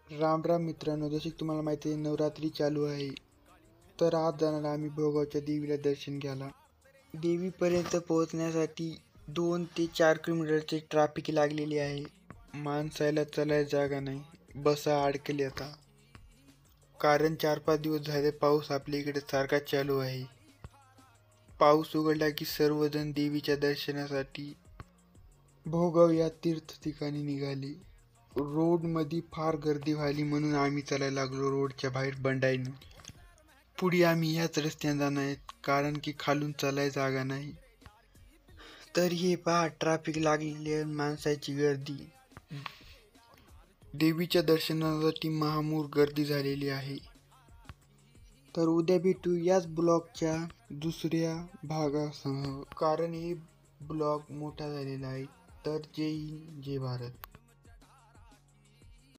राम राम मित्रांनो, जसे की तुम्हाला माहिती आहे नवरात्री चालू आहे. तर आज जाणार आम्ही भोगावच्या देवीला दर्शन घ्यायला. देवीपर्यंत पोहोचण्यासाठी 2 ते 4 किलोमीटरचे ट्रॅफिक लागलेली आहे. माणसाला चालायला जागा नाही, बसा अडकली आता. कारण 4-5 दिवस झाले पाऊस आपल्या इकडे सारखा चालू आहे. पाऊस उघडला की सर्वजण देवीच्या दर्शनासाठी भोगाव या तीर्थ ठिकाणी निघाले. रोड मध्ये फार गर्दी व्हायली म्हणून आम्ही चालायला लागलो रोडच्या बाहेर बंडाईनं. पुढे आम्ही याच रस्त्याने जाणार आहेत कारण की खालून चालायला जागा नाही. तर हे पहा ट्रॅफिक लागलेली माणसाची गर्दी. देवीच्या दर्शनासाठी महामूर गर्दी झालेली आहे. तर उद्या भेटू याच ब्लॉगच्या दुसऱ्या भागासह, कारण हे ब्लॉग मोठा झालेला आहे. तर जय हिंद जय भारत.